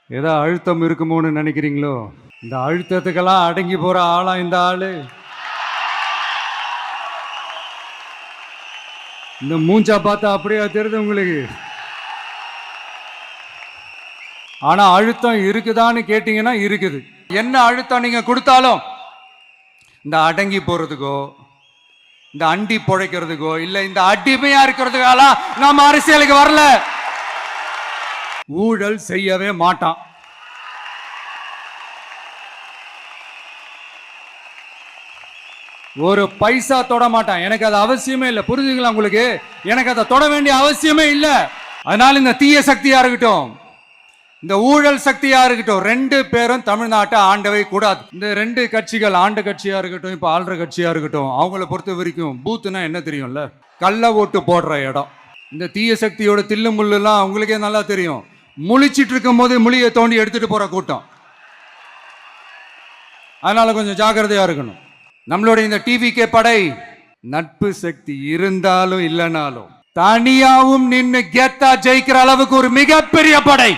ஏதோ அழுத்தம் இருக்குமோன்னு நினைக்கிறீங்களோ? இந்த அழுத்தத்துக்கெல்லாம் அடங்கி போற ஆளா இந்த ஆளு? இந்த மூஞ்சா பார்த்தா அப்படியே தெரியுது உங்களுக்கு? ஆனா அழுத்தம் இருக்குதான்னு கேட்டீங்கன்னா இருக்குது. என்ன அழுத்தம் நீங்க கொடுத்தாலும் இந்த அடங்கி போறதுக்கோ, இந்த அண்டி பொழைக்கிறதுக்கோ, இல்ல இந்த அடிமையா இருக்கிறதுக்காலாம் நம்ம அரசியலுக்கு வரல. ஊழல் செய்யவே மாட்டான். ஒரு பைசா தொட மாட்டான். எனக்கு அது அவசியமே இல்லை. புரிஞ்சுங்களா உங்களுக்கு? எனக்கு அதை தொட வேண்டிய அவசியமே இல்லை. அதனால இந்த தீய சக்தியா இருக்கட்டும், இந்த ஊழல் சக்தியா இருக்கட்டும், ரெண்டு பேரும் தமிழ்நாட்டை ஆண்டவை கூடாது. இந்த ரெண்டு கட்சிகள், ஆண்ட கட்சியா இருக்கட்டும், இப்ப ஆள்ற கட்சியா இருக்கட்டும், அவங்கள பொறுத்த வரைக்கும் பூத்துனா என்ன தெரியும்ல? கள்ள ஓட்டு போடுற இடம். இந்த தீய சக்தியோட தில்லு முள்ளுலாம் அவங்களுக்கே நல்லா தெரியும். முழிச்சிட்டு இருக்கும் போது முழியை தோண்டி எடுத்துட்டு போற கூட்டம். அதனால கொஞ்சம் ஜாக்கிரதையா இருக்கணும். நம்மளுடைய இந்த டிவிகே படை நட்பு சக்தி இருந்தாலும் இல்லைனாலும் தனியாவும் நின்று கெத்தா ஜெயிக்கிற அளவுக்கு ஒரு மிகப்பெரிய படை.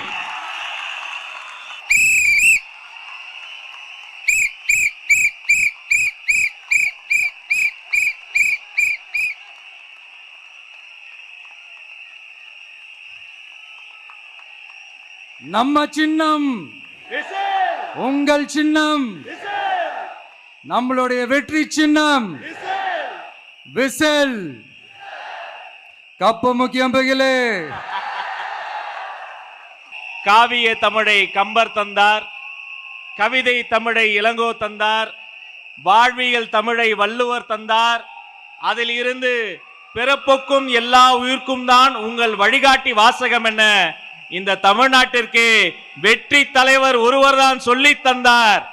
நம்ம சின்னம், உங்கள் சின்னம், நம்மளுடைய வெற்றி சின்னம் விசில். கப்பு முக்கியம் பகிலே. காவிய தமிழை கம்பர் தந்தார், கவிதை தமிழை இளங்கோ தந்தார், வாழ்வியல் தமிழை வள்ளுவர் தந்தார். அதில் இருந்து பிறப்புக்கும் எல்லா உயிர்க்கும் தான் உங்கள் வழிகாட்டி வாசகம் என இந்த தமிழ்நாட்டிற்கு வெற்றி தலைவர் ஒருவர் தான் சொல்லி தந்தார்.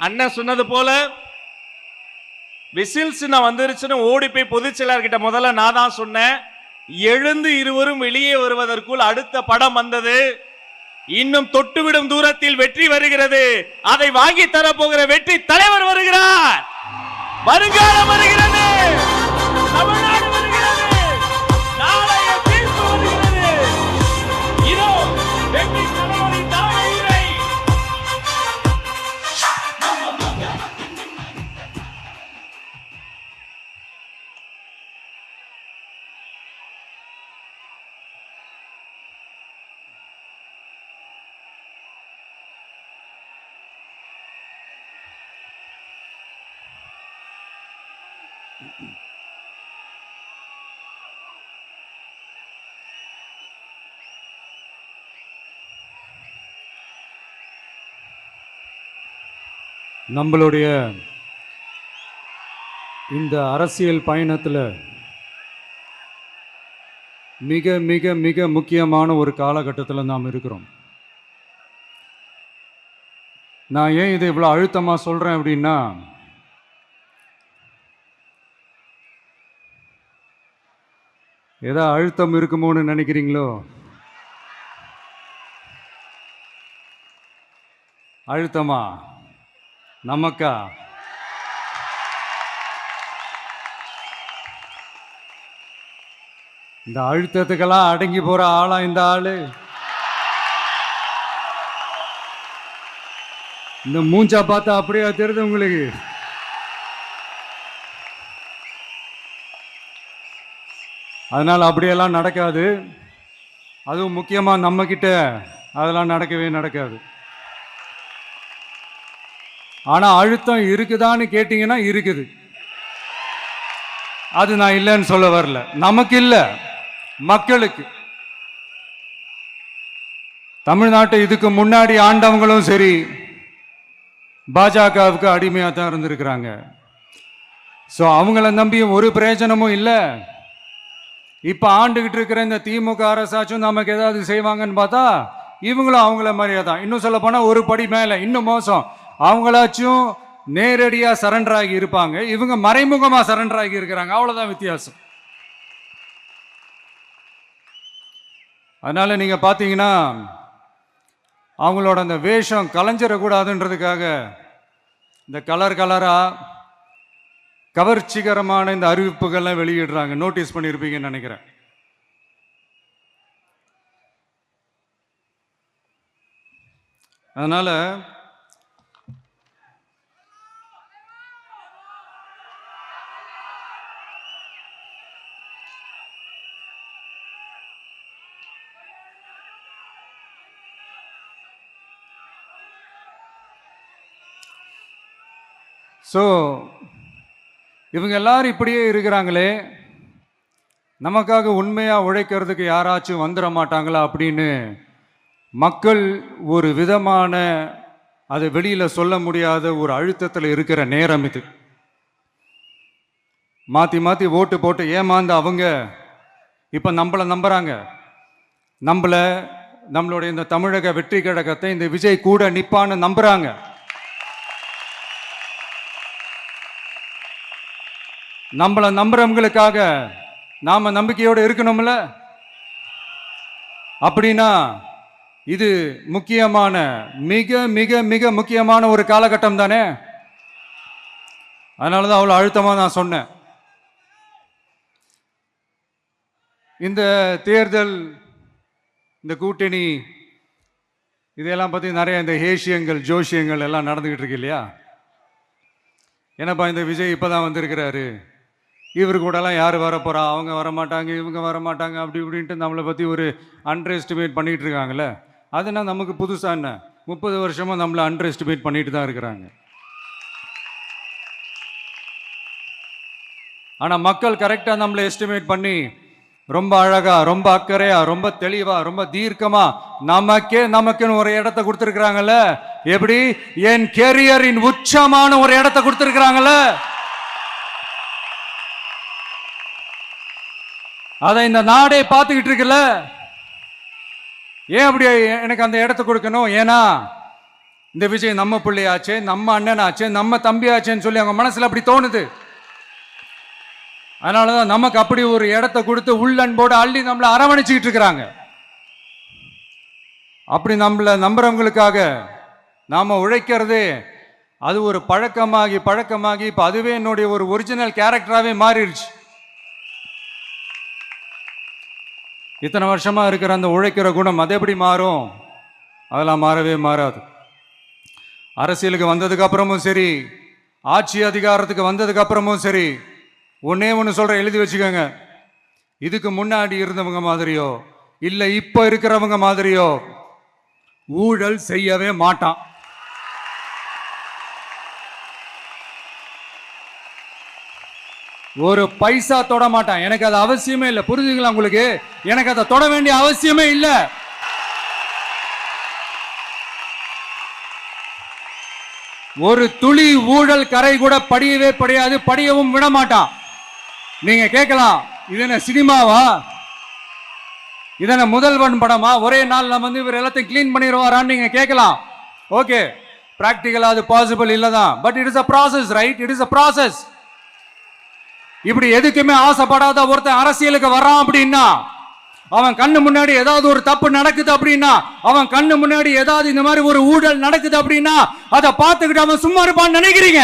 அண்ணன் சொன்னது போல விசில்ஸ் நான் வந்துருச்சுன்னு ஓடி போய் பொதுச் செயலாளர்கிட்ட முதல்ல நான் தான் சொன்னேன். எழுந்து இருவரும் வெளியே வருவதற்குள் அடுத்த படம் வந்தது. இன்னும் தொட்டுவிடும் தூரத்தில் வெற்றி வருகிறது. அதை வாங்கி தரப்போகிற வெற்றி தலைவர் வருகிறார். வருங்காலம் வருகிறது. தமிழ்நாடு வருகிறது. நாளைய தீர்ப்பு வருகிறது. இதோ வெற்றி தலைவரின் தலைமையை நம்மளுடைய இந்த அரசியல் பயணத்தில் மிக மிக மிக முக்கியமான ஒரு காலகட்டத்தில் நாம் இருக்கிறோம். நான் ஏன் இதை இவ்வளோ அழுத்தமாக சொல்கிறேன் அப்படின்னா, ஏதோ அழுத்தம் இருக்குமோன்னு நினைக்கிறீங்களோ? அழுத்தமா நமக்கா? இந்த அழுத்தத்துக்கெல்லாம் அடங்கி போற ஆளா இந்த ஆளு? இந்த மூஞ்சா பார்த்தா அப்படியே தெரியுது உங்களுக்கு? அதனால அப்படியெல்லாம் நடக்காது. அதுவும் முக்கியமா நம்ம கிட்ட அதெல்லாம் நடக்கவே நடக்காது. ஆனா அழுத்தம் இருக்குதான்னு கேட்டீங்கன்னா இருக்குது. அது நான் இல்லைன்னு சொல்ல வரல. நமக்கு இல்ல, மக்களுக்கு. தமிழ்நாட்டை இதுக்கு முன்னாடி ஆண்டவங்களும் சரி பாஜகவுக்கு அடிமையாக தான் இருந்திருக்கிறாங்க. ஸோ அவங்கள நம்பியும் ஒரு பிரயோஜனமும் இல்லை. இப்போ ஆண்டுகிட்டு இருக்கிற இந்த திமுக அரசாச்சும் நமக்கு ஏதாவது செய்வாங்கன்னு பார்த்தா இவங்களும் அவங்கள மாதிரியே தான். இன்னும் சொல்ல போனால் ஒரு படி மேலே, இன்னும் மோசம். அவங்களாச்சும் நேரடியாக சரண்டர் ஆகி இருப்பாங்க, இவங்க மறைமுகமாக சரண்டர் ஆகி இருக்கிறாங்க. அவ்வளோதான் வித்தியாசம். அதனால நீங்க பார்த்தீங்கன்னா அவங்களோட அந்த வேஷம் கலைஞ்சிடக்கூடாதுன்றதுக்காக இந்த கலரா கவர்ச்சிகரமான இந்த அறிவிப்புகள்லாம் வெளியிடுறாங்க. நோட்டீஸ் பண்ணியிருப்பீங்கன்னு நினைக்கிறேன். அதனால ஸோ இவங்க எல்லாரும் இப்படியே இருக்கிறாங்களே, நமக்காக உண்மையாக உழைக்கிறதுக்கு யாராச்சும் வந்துட மாட்டாங்களா அப்படின்னு மக்கள் ஒரு விதமான அதை வெளியில் சொல்ல முடியாத ஒரு அழுத்தத்தில் இருக்கிற நேரம் இது. மாற்றி மாற்றி ஓட்டு போட்டு ஏமாந்து அவங்க இப்போ நம்மளை நம்புகிறாங்க. நம்மளுடைய இந்த தமிழக வெற்றி கழகத்தை இந்த விஜய் கூட நிப்பான்னு நம்புகிறாங்க. நம்மளை நம்புறவங்களுக்காக நாம நம்பிக்கையோடு இருக்கணும்ல. அப்படின்னா இது முக்கியமான மிக மிக மிக முக்கியமான ஒரு காலகட்டம் தானே. அதனாலதான் அவ்வளோ அழுத்தமாக நான் சொன்னேன். இந்த தேர்தல், இந்த கூட்டணி, இதெல்லாம் பற்றி நிறைய இந்த ஹேஷியங்கள் ஜோஷியங்கள் எல்லாம் நடந்துகிட்டு இருக்கு இல்லையா. என்னப்பா இந்த விஜய் இப்போதான் வந்திருக்கிறாரு, இவர் கூடலாம் யார் வரப்போகிறா, அவங்க வரமாட்டாங்க, இவங்க வரமாட்டாங்க, அப்படி இப்படின்ட்டு நம்மளை பற்றி ஒரு அண்டர் எஸ்டிமேட் பண்ணிகிட்டு இருக்காங்களே. அதுனா நமக்கு புதுசாக என்ன, 30 வருஷமாக நம்மளை அண்டர் எஸ்டிமேட் பண்ணிட்டு தான் இருக்கிறாங்க. ஆனால் மக்கள் கரெக்டாக நம்மளை எஸ்டிமேட் பண்ணி ரொம்ப அழகா, ரொம்ப அக்கறையா, ரொம்ப தெளிவா, ரொம்ப தீர்க்கமா நமக்குன்னு ஒரு இடத்த கொடுத்துருக்குறாங்கல்ல. எப்படி, என் கேரியரின் உச்சமான ஒரு இடத்த கொடுத்துருக்குறாங்கல்ல. அதை இந்த நாடே பார்த்துக்கிட்டு இருக்குல்ல. ஏன் அப்படி எனக்கு அந்த இடத்த கொடுக்கணும்? ஏன்னா இந்த விஜய் நம்ம பிள்ளையாச்சே, நம்ம அண்ணனாச்சே, நம்ம தம்பியாச்சேன்னு சொல்லி அவங்க மனசுல அப்படி தோணுது. அதனாலதான் நமக்கு அப்படி ஒரு இடத்த கொடுத்து உள்ளன்போடு அள்ளி நம்மளை அரவணைச்சிக்கிட்டு இருக்கிறாங்க. அப்படி நம்மளை நம்புறவங்களுக்காக நாம உழைக்கிறதே அது ஒரு பழக்கமாகி இப்ப அதுவே என்னுடைய ஒரு ஒரிஜினல் கேரக்டராகவே மாறிடுச்சு. இத்தனை வருஷமா இருக்கிற அந்த உழைக்கிற குணம் அது எப்படி மாறும்? அதெல்லாம் மாறவே மாறாது. அரசியலுக்கு வந்ததுக்கு அப்புறமும் சரி, ஆட்சி அதிகாரத்துக்கு வந்ததுக்கு அப்புறமும் சரி, ஒன்னே ஒன்று சொல்ற, எழுதி வச்சுக்கோங்க. இதுக்கு முன்னாடி இருந்தவங்க மாதிரியோ இல்லை இப்போ இருக்கிறவங்க மாதிரியோ ஊழல் செய்யவே மாட்டான். ஒரு பைசா தொட மாட்டான். எனக்கு அது அவசியமே இல்லை. புரிஞ்சுங்களா உங்களுக்கு? எனக்கு அதை தொட வேண்டிய அவசியமே இல்லை. ஒரு துளி ஊழல் கரை கூட படியவே படியாது, படியவும் விட மாட்டான். நீங்க கேட்கலாம், இது என்ன சினிமாவா, இது என்ன முதல்வன் படமா, ஒரே நாள் நம்ம வந்து இவர் எல்லாத்தையும் கிளீன் பண்ணிடுவாரான்னு நீங்க கேட்கலாம். ஓகே, பிராக்டிகலா அது பாசிபிள் இல்லதான். But it is a process, right? It is a process. இப்படி எதுக்குமே ஆசைப்படாத ஒருத்தன் அரசியலுக்கு வரான் அப்படின்னா, அவன் கண்ணு முன்னாடி ஏதாவது ஒரு தப்பு நடக்குது அப்படின்னா, அவன் கண்ணு முன்னாடி ஏதாவது இந்த மாதிரி ஒரு ஊழல் நடக்குது அப்படின்னா, அதை பார்த்துக்கிட்டு அவன் சும்மா இருப்பான்னு நினைக்கிறீங்க?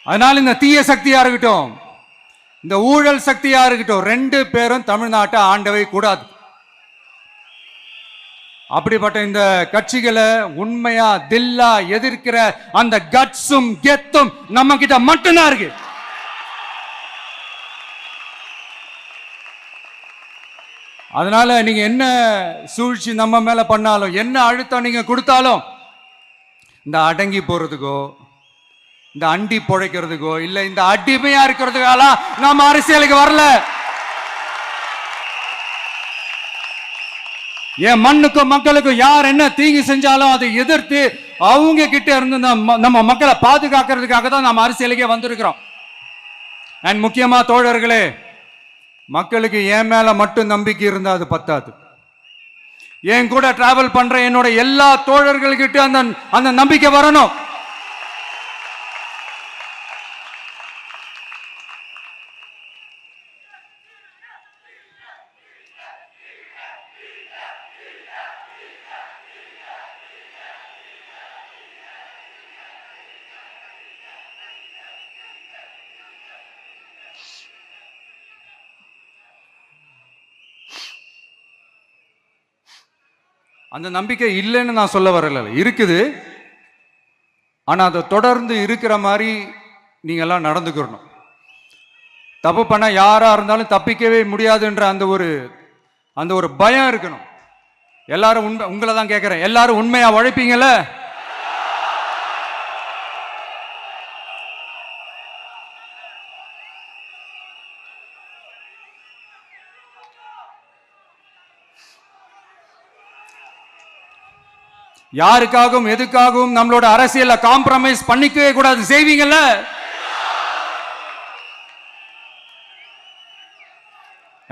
அதனால இந்த தீய சக்தியா இருக்கட்டும், இந்த ஊழல் சக்தியா இருக்கட்டும், 2 பேரும் தமிழ்நாட்டை ஆண்டவை கூடாது. அப்படிப்பட்ட இந்த கட்சிகளை உண்மையா தில்லா எதிர்க்கிற அந்த கட்ஸும் கெத்தும் நம்ம கிட்ட மட்டும்தான் இருக்கு. அதனால நீங்க என்ன சூழ்ச்சி நம்ம மேல பண்ணாலும், என்ன அழுத்தம் நீங்க கொடுத்தாலும், இந்த அடங்கி போறதுக்கோ, இந்த அண்டி பொழைக்கிறதுக்கோ, இல்ல இந்த அடிமையா இருக்கிறதுக்கால நாம அரசியலுக்கு வரல. என் மண்ணுக்கும் மக்களுக்கும் யார் என்ன தீங்கு செஞ்சாலும் அதை எதிர்த்து அவங்க கிட்ட இருந்து நம்ம மக்களை பாதுகாக்கிறதுக்காக தான் நம்ம அரசியலுக்கே வந்திருக்கிறோம். அண்ட் முக்கியமா தோழர்களே, மக்களுக்கு என் மேல மட்டும் நம்பிக்கை இருந்தா அது பத்தாது. என் கூட டிராவல் பண்ற என்னோட எல்லா தோழர்கள்கிட்ட அந்த நம்பிக்கை வரணும். அந்த நம்பிக்கை இல்லைன்னு நான் சொல்ல வரல, இருக்குது. ஆனா அதை தொடர்ந்து இருக்கிற மாதிரி நீங்க எல்லாம் நடந்துக்கணும். தப்பு பண்ண யாரா இருந்தாலும் தப்பிக்கவே முடியாதுன்ற அந்த ஒரு பயம் இருக்கணும். எல்லாரும் உங்களை தான் கேட்கிறேன், எல்லாரும் உண்மையா உழைப்பீங்கல்ல? யாருக்காகவும் எதுக்காகவும் நம்மளோட அரசியல்ல காம்ப்ரமைஸ் பண்ணிக்கவே கூடாது, செய்வீங்கல்ல?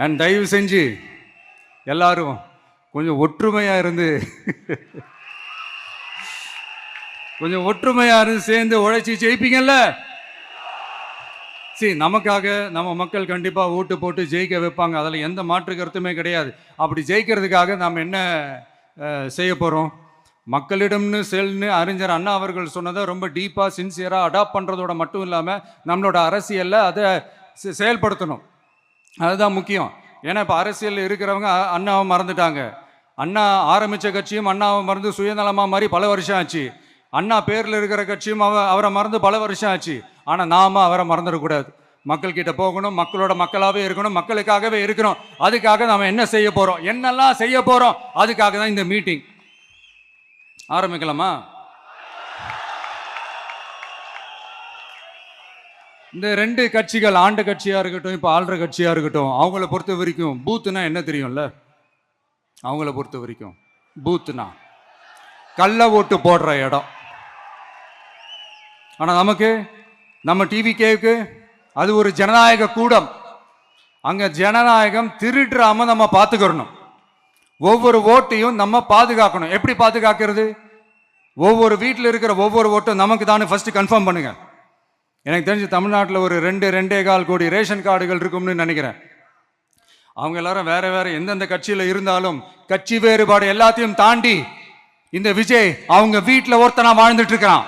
அண்ட் தயவு செஞ்சு எல்லாரும் கொஞ்சம் ஒற்றுமையா இருந்து கொஞ்சம் ஒற்றுமையா இருந்து சேர்ந்து உழைச்சி ஜெயிப்பீங்கல்ல? சரி, நமக்காக நம்ம மக்கள் கண்டிப்பா ஓட்டு போட்டு ஜெயிக்க வைப்பாங்க, அதில் எந்த மாற்று கருத்துமே கிடையாது. அப்படி ஜெயிக்கிறதுக்காக நாம் என்ன செய்ய போறோம்? மக்களிடம்னு செல்னு அறிஞர் அண்ணா அவர்கள் சொன்னதை ரொம்ப டீப்பாக சின்சியராக அடாப்ட் பண்ணுறதோட மட்டும் இல்லாமல் நம்மளோட அரசியலில் அதை செயல்படுத்தணும். அதுதான் முக்கியம். ஏன்னா இப்போ அரசியலில் இருக்கிறவங்க அண்ணாவை மறந்துட்டாங்க. அண்ணா ஆரம்பித்த கட்சியும் அண்ணாவை மறந்து சுயநலமாக மாதிரி பல வருஷம் ஆச்சு. அண்ணா பேரில் இருக்கிற கட்சியும் அவரை மறந்து பல வருஷம் ஆச்சு. ஆனால் நாம அவரை மறந்துடக்கூடாது. மக்கள்கிட்ட போகணும், மக்களோட மக்களாகவே இருக்கணும், மக்களுக்காகவே இருக்கணும். அதுக்காக நாம் என்ன செய்ய போகிறோம், என்னெல்லாம் செய்ய போகிறோம், அதுக்காக தான் இந்த மீட்டிங். ஆரம்பிக்கலாமா? இந்த ரெண்டு கட்சிகள், ஆண்ட கட்சியா இருக்கட்டும், இப்போ ஆள்ற கட்சியா இருக்கட்டும், அவங்கள பொறுத்த வரைக்கும் பூத்துனா என்ன தெரியும்ல? அவங்கள பொறுத்த வரைக்கும் பூத்துனா கள்ள ஓட்டு போடுற இடம். ஆனா நமக்கு, நம்ம டிவிகேவுக்கு அது ஒரு ஜனநாயக கூடம். அங்க ஜனநாயகம் திருடுறாம நம்ம பார்த்துக்கணும். ஒவ்வொரு ஓட்டையும் நம்ம பாதுகாக்கணும். எப்படி பாதுகாக்கிறது? ஒவ்வொரு வீட்டில் இருக்கிற ஒவ்வொரு ஓட்டும் நமக்கு தானே ஃபர்ஸ்ட் கன்ஃபார்ம் பண்ணுங்க. எனக்கு தெரிஞ்சு தமிழ்நாட்டில் ஒரு 2.25 கோடி ரேஷன் கார்டுகள் இருக்கும்னு நினைக்கிறேன். அவங்க எல்லாரும் வேற வேற எந்தெந்த கட்சியில் இருந்தாலும் கட்சி வேறுபாடு எல்லாத்தையும் தாண்டி இந்த விஜய் அவங்க வீட்டில் ஒருத்தனா வாழ்ந்துட்டு இருக்கிறான்.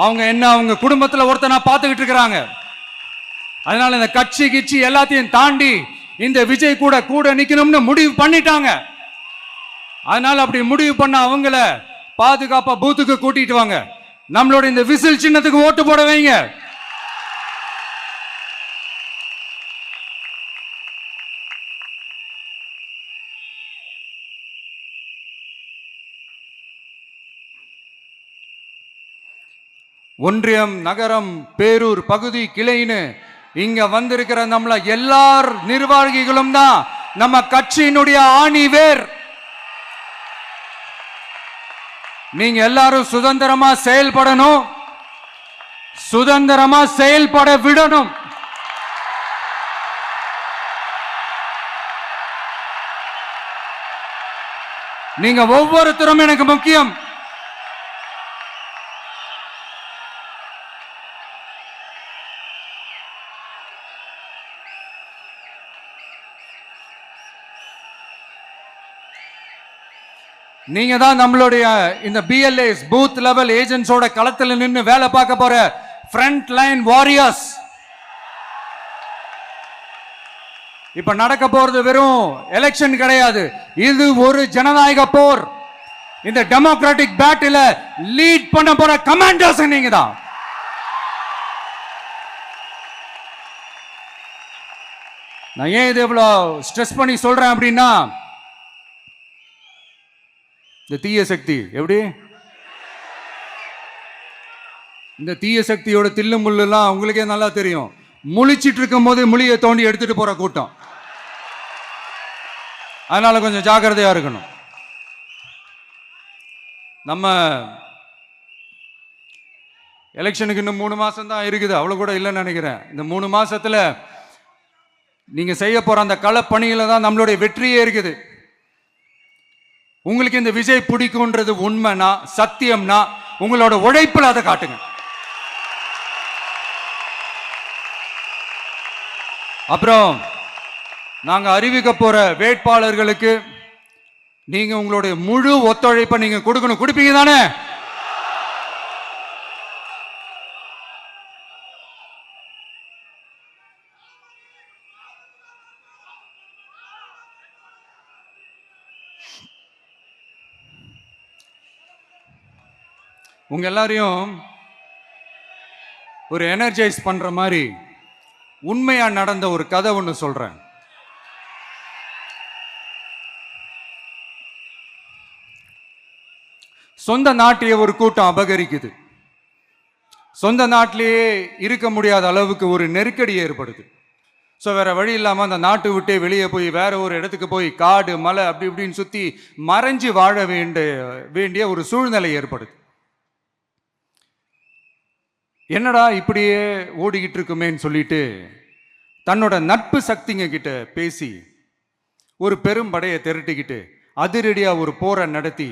அவங்க குடும்பத்தில் ஒருத்தனா பார்த்துக்கிட்டு இருக்கிறாங்க. அதனால இந்த கட்சி கிச்சி எல்லாத்தையும் தாண்டி இந்த விஜய் கூட நிக்கணும்னு முடிவு பண்ணிட்டாங்க. அதனால அப்படி முடிவு பண்ண அவங்கள பாதுகாப்பா பூத்துக்கு கூட்டிட்டு வாங்க. நம்மளோட இந்த விசில் சின்னத்துக்கு ஓட்டு போட வைங்க. ஒன்றியம், நகரம், பேரூர், பகுதி, கிளைன்னு இங்க வந்திருக்கிற நம்மள எல்லார் நிர்வாகிகளும் தான் நம்ம கட்சியினுடைய ஆணி வேர். நீங்க எல்லாரும் சுதந்திரமா செயல்படணும், சுதந்திரமா செயல்பட விடணும். நீங்க ஒவ்வொருத்தரும் எனக்கு முக்கியம். நீங்க தான் நம்மளுடைய இந்த பிஎல்ஏஸ், பூத் லெவல் ஏஜென்ட்ஸோட களத்தில் நின்று வேலை பார்க்க போற ஃப்ரண்ட் லைன் வாரியர்ஸ். இப்ப நடக்க போறது வெறும் எலெக்ஷன் கிடையாது, இது ஒரு ஜனநாயக போர். இந்த டெமோக்ராட்டிக் பேட்டில லீட் பண்ண போற கமாண்டர்ஸ் நீங்க தான். நான் ஏன் இது இவ்வளவு ஸ்ட்ரெஸ் பண்ணி சொல்றேன் அப்படின்னா, இந்த தீய சக்தி எப்படி, இந்த தீய சக்தியோட தில்லு முள்ளுலாம் உங்களுக்கே நல்லா தெரியும். முழிச்சிட்டு இருக்கும் போது முழியை தோண்டி எடுத்துட்டு போற கூட்டம். அதனால கொஞ்சம் ஜாக்கிரதையா இருக்கணும். நம்ம எலெக்ஷனுக்கு இன்னும் 3 மாசம் தான் இருக்குது, அவ்வளவு கூட இல்லைன்னு நினைக்கிறேன். இந்த 3 மாசத்துல நீங்க செய்ய போற அந்த களப்பணியில தான் நம்மளுடைய வெற்றியே இருக்குது. உங்களுக்கு இந்த விஜய் பிடிக்கும்ன்றது உண்மைனா, சத்தியம்னா, உங்களோட உழைப்புல அதை காட்டுங்க. அப்புறம் நாங்க அறிவிக்க போற வேட்பாளர்களுக்கு நீங்க உங்களுடைய முழு ஒத்துழைப்பை நீங்க கொடுக்கணும். கொடுப்பீங்க தானே? உங்க எல்லாரையும் ஒரு எனர்ஜைஸ் பண்ற மாதிரி உண்மையா நடந்த ஒரு கதை ஒன்று சொல்றேன். சொந்த நாட்டையே ஒரு கூட்டம் அபகரிக்குது. சொந்த நாட்டிலேயே இருக்க முடியாத அளவுக்கு ஒரு நெருக்கடி ஏற்படுது. ஸோ வேற வழி இல்லாமல் அந்த நாட்டை விட்டே வெளியே போய் வேற ஒரு இடத்துக்கு போய் காடு மலை அப்படி இப்படின்னு சுற்றி மறைஞ்சு வாழ வேண்டிய ஒரு சூழ்நிலை ஏற்படுது. என்னடா இப்படியே ஓடிக்கிட்டு இருக்குமேன்னு சொல்லிட்டு தன்னோட நட்பு சக்திங்க கிட்ட பேசி ஒரு பெரும் படையை திரட்டிக்கிட்டு அதிரடியாக ஒரு போரை நடத்தி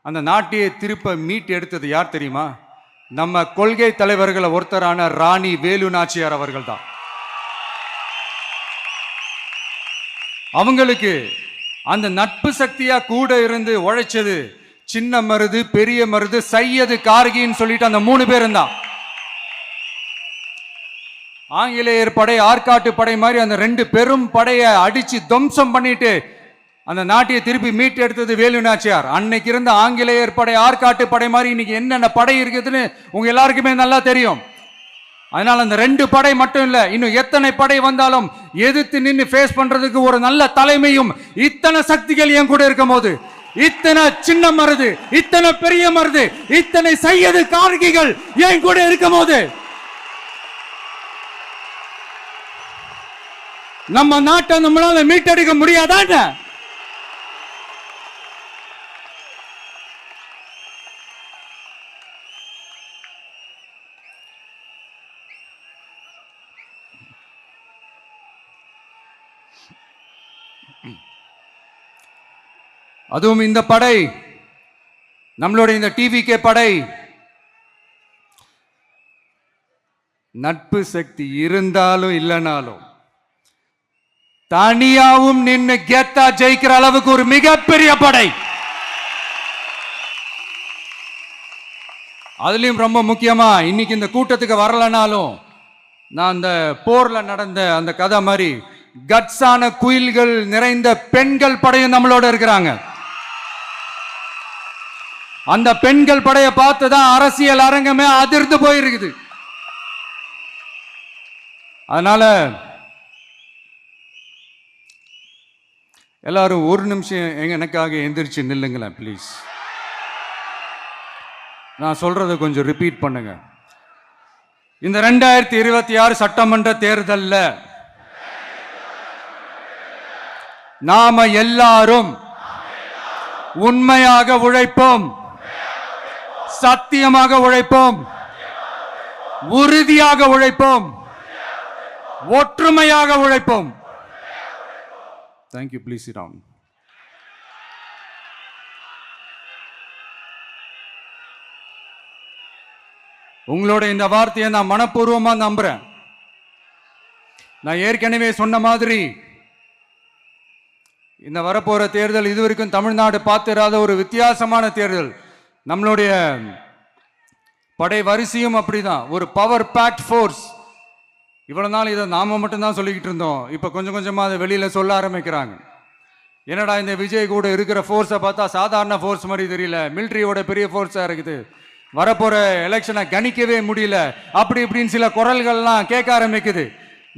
அந்த நாட்டையே திருப்ப மீட்டு எடுத்தது யார் தெரியுமா? நம்ம கொள்கை தலைவர்களை ஒருத்தரான ராணி வேலு நாச்சியார் அவர்கள் தான். அவங்களுக்கு அந்த நட்பு சக்தியா கூட இருந்து உழைச்சது சின்ன மருது, பெரிய மருது, சையது, கார்கின்னு சொல்லிட்டு அந்த 3 பேரும் தான். ஆங்கிலேயர் படை, ஆற்காட்டு படை மாதிரி அந்த 2 பெரும் படையை அடிச்சு துவம்சம் பண்ணிட்டு அந்த நாட்டையை திருப்பி மீட்டு எடுத்தது வேலு நாச்சியார். அன்னைக்கு இருந்த ஆங்கிலேயர் படை, ஆற்காட்டு படை மாதிரி இன்னைக்கு என்னென்ன படை இருக்குதுன்னு உங்க எல்லாருக்குமே நல்லா தெரியும். அதனால அந்த 2 படை மட்டும் இல்ல, இன்னும் எத்தனை படை வந்தாலும் எதிர்த்து நின்று ஃபேஸ் பண்றதுக்கு ஒரு நல்ல தலைமையும் இத்தனை சக்திகள் என் கூட இருக்கும் போது, இத்தனை சின்ன மருது, இத்தனை பெரிய மருது, இத்தனை சையது கார்கிகள் என் கூட இருக்கும் போது நம்ம நாட்டை நம்மளால மீட்டெடுக்க முடியாதான? அதுவும் இந்த படை, நம்மளுடைய இந்த டிவிகே படை நட்பு சக்தி இருந்தாலும் இல்லைனாலும் தனியாவும் நின்று கெத்தா ஜெயிக்கிற அளவுக்கு ஒரு மிகப்பெரிய படை. அதுலயும் ரொம்ப முக்கியமா இன்னைக்கு இந்த கூட்டத்துக்கு வரலனாலும் நான் அந்த போர்ல நடந்த அந்த கதை மாதிரி கட்ஸான குயில்கள் நிறைந்த பெண்கள் படையும் நம்மளோட இருக்கிறாங்க. அந்த பெண்கள் படையை பார்த்துதான் அரசியல் அரங்கமே அதிர்ந்து போயிருக்குது. அதனால எல்லாரும் ஒரு நிமிஷம் எனக்காக எந்திரிச்சு நில்லுங்களேன் ப்ளீஸ். நான் சொல்றதை கொஞ்சம் ரிப்பீட் பண்ணுங்க. இந்த 2026 சட்டமன்ற தேர்தல்ல நாம எல்லாரும் உண்மையாக உழைப்போம், சத்தியமாக உழைப்போம், உறுதியாக உழைப்போம், ஒற்றுமையாக உழைப்போம். தேங்க்யூ. Please sit down. உங்களோட இந்த வார்த்தையை நான் மனப்பூர்வமா நம்புறேன். நான் ஏற்கனவே சொன்ன மாதிரி இந்த வரப்போற தேர்தல் இதுவரைக்கும் தமிழ்நாடு பார்த்திராத ஒரு வித்தியாசமான தேர்தல். நம்மளுடைய படை வரிசையும் அப்படிதான், ஒரு பவர் பேக்ட் ஃபோர்ஸ். இவ்வளவு நாள் இதை நாம மட்டும்தான் சொல்லிக்கிட்டு இருந்தோம். இப்ப கொஞ்சம் கொஞ்சமா அதை வெளியில சொல்ல ஆரம்பிக்கிறாங்க. என்னடா இந்த விஜய் கூட இருக்கிற ஃபோர்ஸை பார்த்தா சாதாரண ஃபோர்ஸ் மாதிரி தெரியல, மிலிட்ரியோட பெரிய ஃபோர்ஸா இருக்குது, வரப்போற எலெக்ஷனை கணிக்கவே முடியல, அப்படி இப்படின்னு சில குரல்கள்லாம் கேட்க ஆரம்பிக்குது.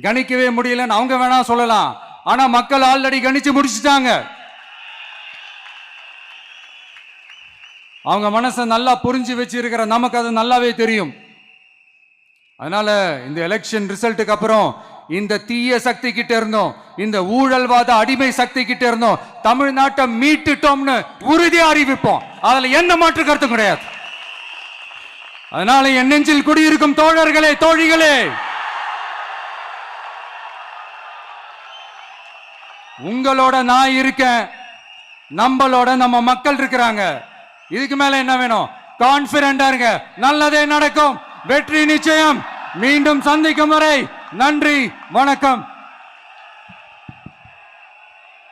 கணிக்கவே முடியலன்னு அவங்க வேணா சொல்லலாம், ஆனா மக்கள் ஆல்ரெடி கணிச்சு முடிச்சுட்டாங்க. அவங்க மனசை நல்லா புரிஞ்சு வச்சிருக்கிற நமக்கு அது நல்லாவே தெரியும். அதனால இந்த எலெக்ஷன் ரிசல்ட்டுக்கு அப்புறம் இந்த தீய சக்தி கிட்ட இருந்தோம், இந்த ஊழல்வாத அடிமை சக்தி கிட்ட இருந்தோம் தமிழ்நாட்டை மீட்டுட்டோம்னு உறுதியா அறிவிப்போம். அதுல என்ன மாற்று கருத்து கிடையாது. அதனால என் நெஞ்சில் குடியிருக்கும் தோழர்களே, தோழிகளே, உங்களோட நான் இருக்கேன், நம்மளோட நம்ம மக்கள் இருக்கிறாங்க. இதுக்கு மேல என்ன வேணும்? கான்பிடண்டா இருங்க, நல்லதே நடக்கும், வெற்றி நிச்சயம். மீண்டும் சந்திக்கும் வரை நன்றி, வணக்கம்.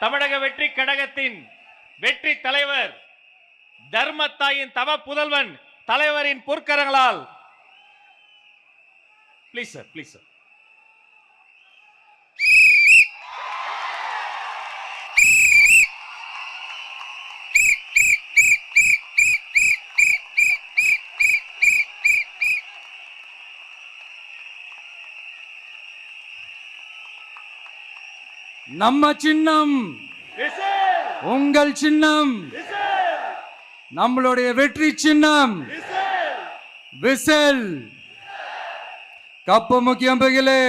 தமிழக வெற்றி கழகத்தின் வெற்றி தலைவர், தர்மத்தாயின் தவ புதல்வன், தலைவரின் பொற்கரங்களால் ப்ளீஸ் சார், ப்ளீஸ் சார். நம்ம சின்னம், உங்கள் சின்னம், நம்மளுடைய வெற்றி சின்னம் விசில். கப்பு முக்கியம் பகிலே.